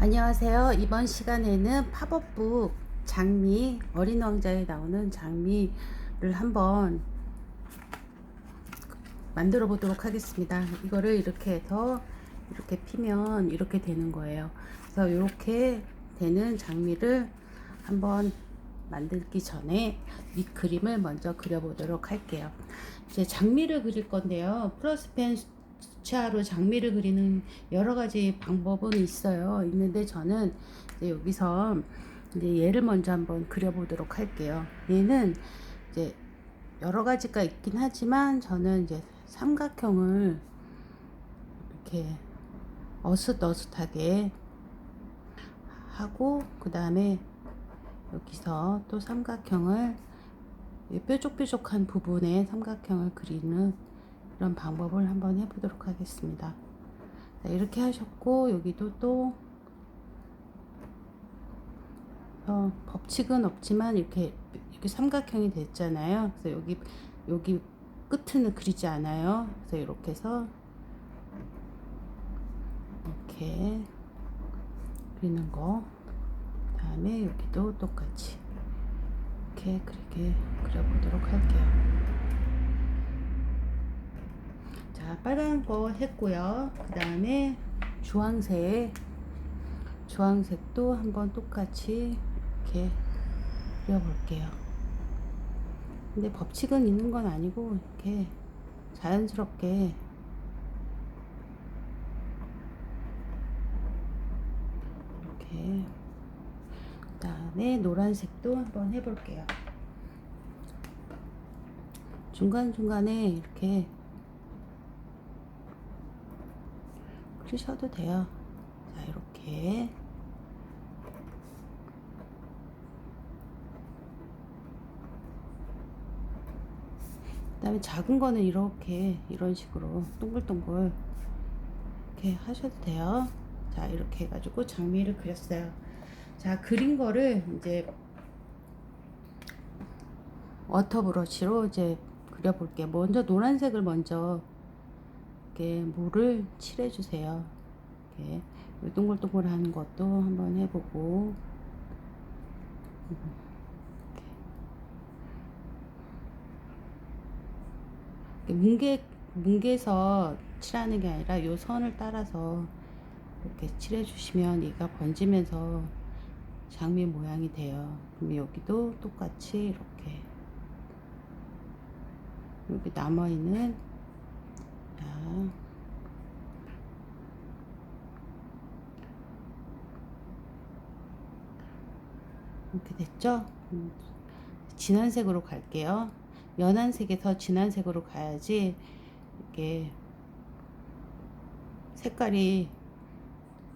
안녕하세요. 이번 시간에는 팝업북 장미, 어린 왕자에 나오는 장미를 한번 만들어 보도록 하겠습니다. 이거를 이렇게 해서 이렇게 피면 이렇게 되는 거예요. 그래서 이렇게 되는 장미를 한번 만들기 전에 이 그림을 먼저 그려보도록 할게요. 이제 장미를 그릴 건데요. 프로스펜 수채화로 장미를 그리는 여러 가지 방법은 있는데 저는 이제 여기서 이제 얘를 먼저 한번 그려보도록 할게요. 얘는 이제 여러 가지가 있긴 하지만 저는 이제 삼각형을 이렇게 어슷어슷하게 하고, 그 다음에 여기서 또 삼각형을 뾰족뾰족한 부분에 삼각형을 그리는 그런 방법을 한번 해보도록 하겠습니다. 자, 이렇게 하셨고, 여기도 또 법칙은 없지만 이렇게 삼각형이 됐잖아요. 그래서 여기 끝은 그리지 않아요. 그래서 이렇게 해서 이렇게 그리는 거. 다음에 여기도 똑같이 이렇게 그려보도록 할게요. 자, 빨간 거 했고요. 그 다음에 주황색도 한번 똑같이 이렇게 그려볼게요. 근데 법칙은 있는 건 아니고 이렇게 자연스럽게 이렇게. 그 다음에 노란색도 한번 해볼게요. 중간중간에 이렇게 그리셔도 돼요. 자, 이렇게. 그 다음에 작은 거는 이런 식으로 동글동글 이렇게 하셔도 돼요. 자, 이렇게 해가지고 장미를 그렸어요. 자, 그린 거를 이제 워터브러쉬로 이제 그려볼게요. 먼저 노란색을 먼저 이렇게 물을 칠해주세요. 이렇게 동글동글한 것도 한번 해보고, 뭉개서 칠하는 게 아니라 요 선을 따라서 이렇게 칠해주시면 얘가 번지면서 장미 모양이 돼요. 그럼 여기도 똑같이 이렇게 여기 남아있는, 자, 이렇게 됐죠? 진한 색으로 갈게요. 연한 색에서 진한 색으로 가야지 이게 색깔이,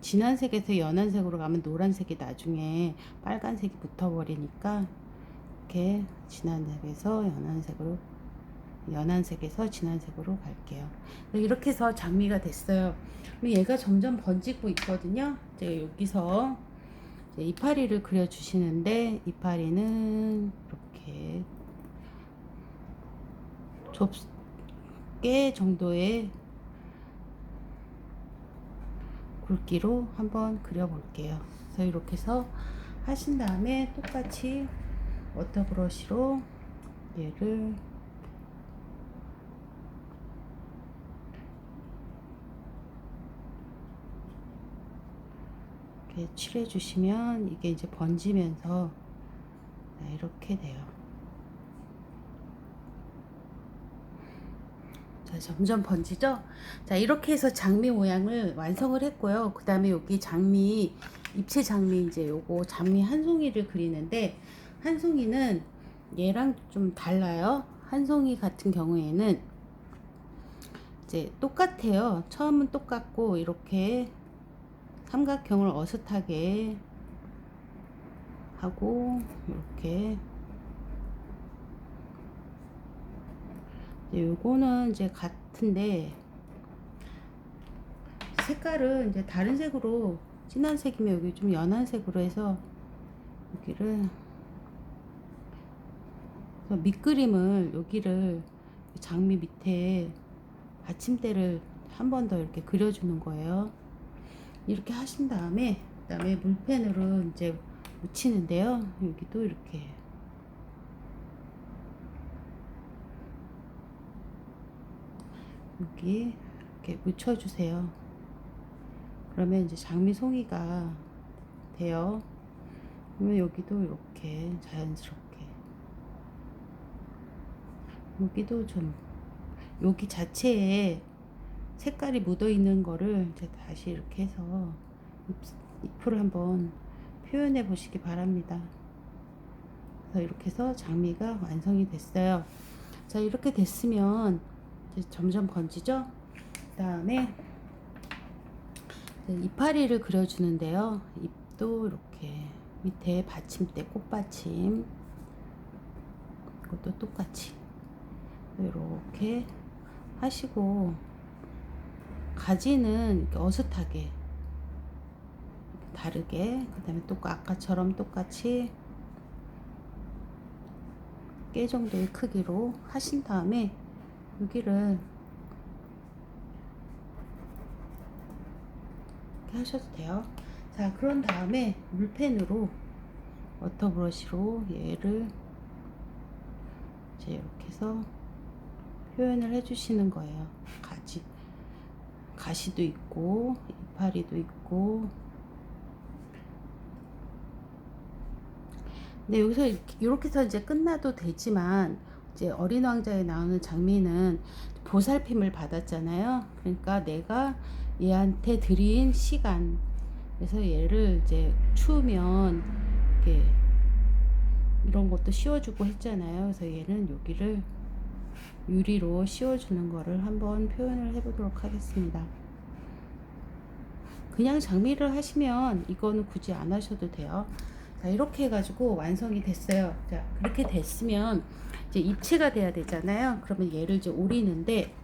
진한 색에서 연한 색으로 가면 노란색이 나중에 빨간색이 붙어버리니까 이렇게 진한 색에서 진한 색으로 갈게요. 이렇게 해서 장미가 됐어요. 얘가 점점 번지고 있거든요. 제가 여기서 이제 이파리를 그려주시는데, 이파리는 이렇게 좁게 정도의 굵기로 한번 그려볼게요. 그래서 이렇게 해서 하신 다음에 똑같이 워터브러쉬로 얘를 이렇게 칠해 주시면 이게 이제 번지면서 이렇게 돼요. 자, 점점 번지죠? 자, 이렇게 해서 장미 모양을 완성을 했고요. 그 다음에 여기 입체 장미, 이제 요거 장미 한 송이를 그리는데, 한 송이는 얘랑 좀 달라요. 한 송이 같은 경우에는 이제 똑같아요. 처음은 똑같고, 이렇게 삼각형을 어슷하게 하고, 이렇게. 요거는 이제 같은데 색깔은 이제 다른 색으로, 진한 색이면 여기 좀 연한 색으로 해서 여기를 밑그림을, 여기를 장미 밑에 받침대를 한 번 더 이렇게 그려주는 거예요. 이렇게 하신 다음에 그다음에 물펜으로 이제 묻히는데요. 여기도 이렇게 여기 이렇게 묻혀주세요. 그러면 이제 장미 송이가 돼요. 그러면 여기도 이렇게 자연스럽게, 여기도 좀 여기 자체에 색깔이 묻어 있는 거를 이제 다시 이렇게 해서 잎을 한번 표현해 보시기 바랍니다. 그래서 이렇게 해서 장미가 완성이 됐어요. 자, 이렇게 됐으면 이제 점점 건지죠. 그 다음에 이파리를 그려주는데요. 잎도 이렇게 밑에 받침대, 꽃받침, 이것도 똑같이 이렇게 하시고, 가지는 이렇게 어슷하게 다르게, 그 다음에 또 아까처럼 똑같이 깨 정도의 크기로 하신 다음에 여기를 이렇게 하셔도 돼요. 자, 그런 다음에 물펜으로 워터 브러쉬로 얘를 이제 이렇게 해서 표현을 해주시는 거예요. 가시도 있고 이파리도 있고. 근데 여기서 이렇게 해서 이제 끝나도 되지만, 이제 어린 왕자에 나오는 장미는 보살핌을 받았잖아요. 그러니까 내가 얘한테 드린 시간, 그래서 얘를 이제 추우면 이렇게 이런 것도 씌워주고 했잖아요. 그래서 얘는 여기를 유리로 씌워주는 거를 한번 표현을 해보도록 하겠습니다. 그냥 장미를 하시면 이거는 굳이 안 하셔도 돼요. 자, 이렇게 해가지고 완성이 됐어요. 자, 그렇게 됐으면 이제 입체가 돼야 되잖아요. 그러면 얘를 이제 오리는데,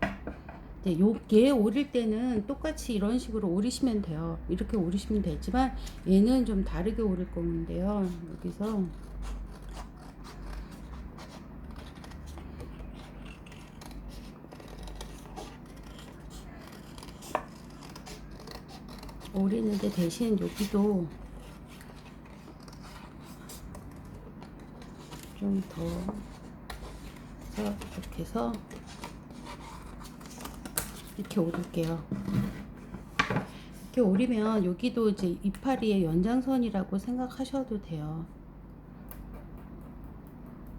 이제 얘 오릴 때는 똑같이 이런 식으로 오리시면 돼요. 이렇게 오리시면 되지만 얘는 좀 다르게 오릴 건데요. 여기서 오리는데 대신 여기도 좀 더 이렇게 해서 이렇게 오릴게요. 이렇게 오리면 여기도 이제 이파리의 연장선이라고 생각하셔도 돼요.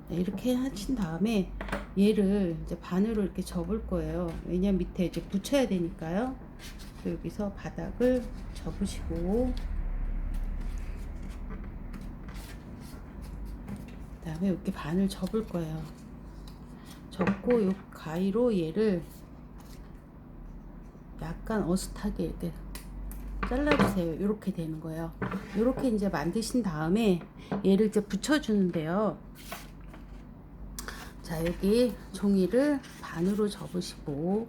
이렇게 하신 다음에 얘를 이제 반으로 이렇게 접을 거예요. 왜냐면 밑에 이제 붙여야 되니까요. 여기서 바닥을 접으시고, 그 다음에 이렇게 반을 접을 거예요. 접고 요 가위로 얘를 약간 어슷하게 이렇게 잘라주세요. 이렇게 되는 거예요. 이렇게 이제 만드신 다음에 얘를 이제 붙여주는데요. 자, 여기 종이를 반으로 접으시고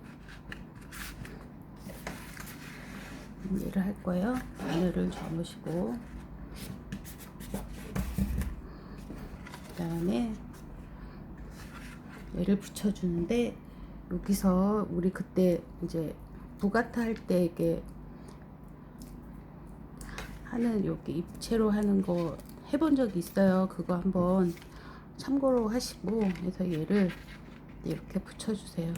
얘를 할 거예요. 바늘을 접으시고, 그 다음에 얘를 붙여주는데, 여기서 우리 그때 이제 부가타 할 때 이게 하는, 여기 입체로 하는 거 해본 적이 있어요. 그거 한번 참고로 하시고, 그래서 얘를 이렇게 붙여주세요.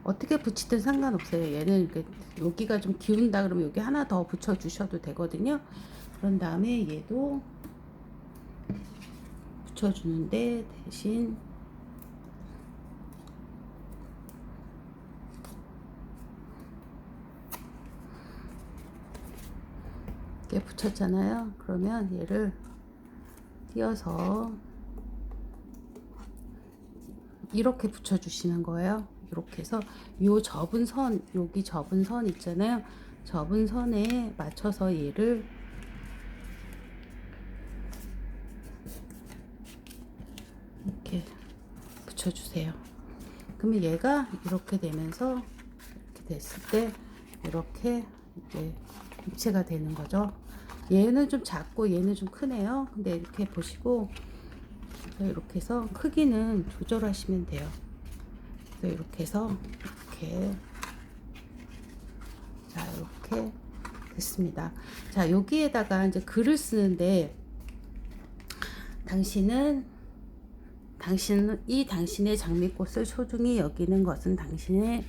어떻게 붙이든 상관없어요. 얘는 이렇게 여기가 좀 기운다 그러면 여기 하나 더 붙여 주셔도 되거든요. 그런 다음에 얘도 붙여 주는데, 대신 이렇게 붙였잖아요. 그러면 얘를 띄어서 이렇게 붙여 주시는 거예요. 이렇게 해서 요 접은 선, 여기 접은 선 있잖아요. 접은 선에 맞춰서 얘를 이렇게 붙여주세요. 그러면 얘가 이렇게 되면서, 이렇게 됐을 때 이렇게 이제 입체가 되는 거죠. 얘는 좀 작고 얘는 좀 크네요. 근데 이렇게 보시고, 이렇게 해서 크기는 조절하시면 돼요. 그래서 이렇게 해서 이렇게, 자, 이렇게 됐습니다. 자, 여기에다가 이제 글을 쓰는데 당신의 장미꽃을 소중히 여기는 것은 당신의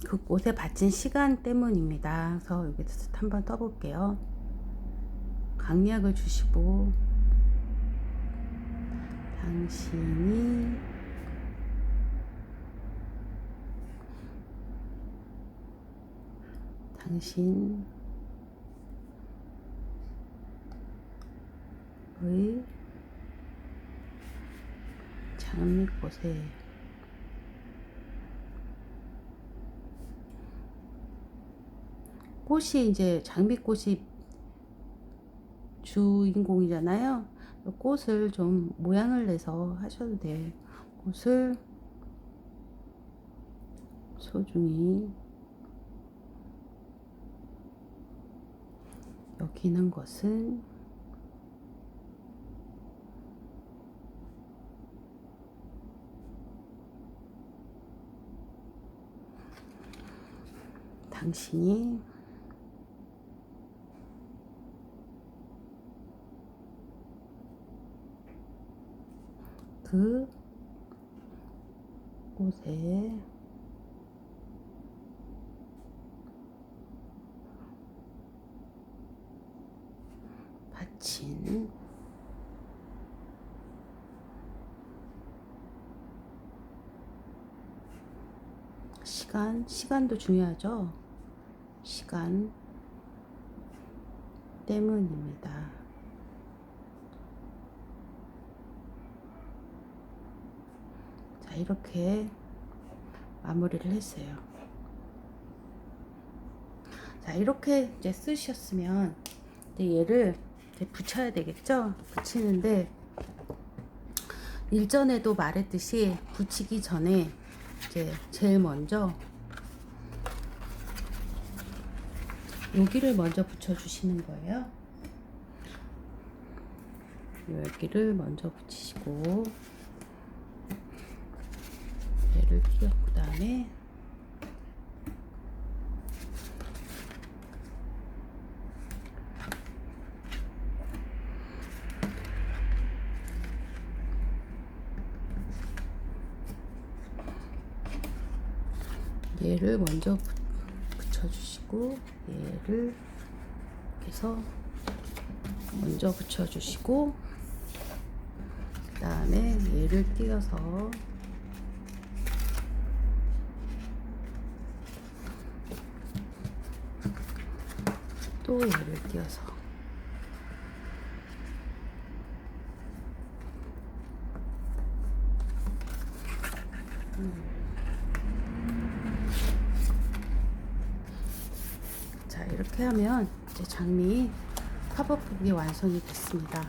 그 꽃에 바친 시간 때문입니다. 그래서 여기서 한번 떠볼게요. 강약을 주시고, 당신의 장미꽃에 꽃이 이제 장미꽃이 주인공이잖아요. 꽃을 좀 모양을 내서 하셔도 돼요. 꽃을 소중히 여기는 것은 당신이 그 꽃에 바친 시간도 중요하죠. 시간 때문입니다. 자, 이렇게 마무리를 했어요. 자, 이렇게 이제 쓰셨으면 이제 얘를 이제 붙여야 되겠죠. 붙이는데 일전에도 말했듯이 붙이기 전에 이제 제일 먼저 여기를 먼저 붙여주시는 거예요. 여기를 먼저 붙이시고 얘를 끼워 그 다음에 얘를 먼저 붙여주시고 얘를 이렇게 해서 먼저 붙여주시고 그 다음에 얘를 띄어서 또 얘를 띄어서 자, 이렇게 하면 이제 장미 팝업북이 완성이 됐습니다.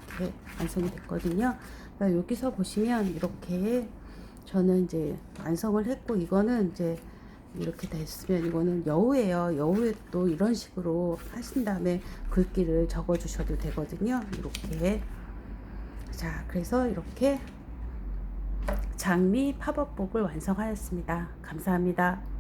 이렇게 완성이 됐거든요. 그러니까 여기서 보시면 이렇게 저는 이제 완성을 했고, 이거는 이제 이렇게 됐으면 이거는 여우예요. 여우에 또 이런 식으로 하신 다음에 글귀를 적어 주셔도 되거든요. 이렇게. 자, 그래서 이렇게 장미 팝업북을 완성하였습니다. 감사합니다.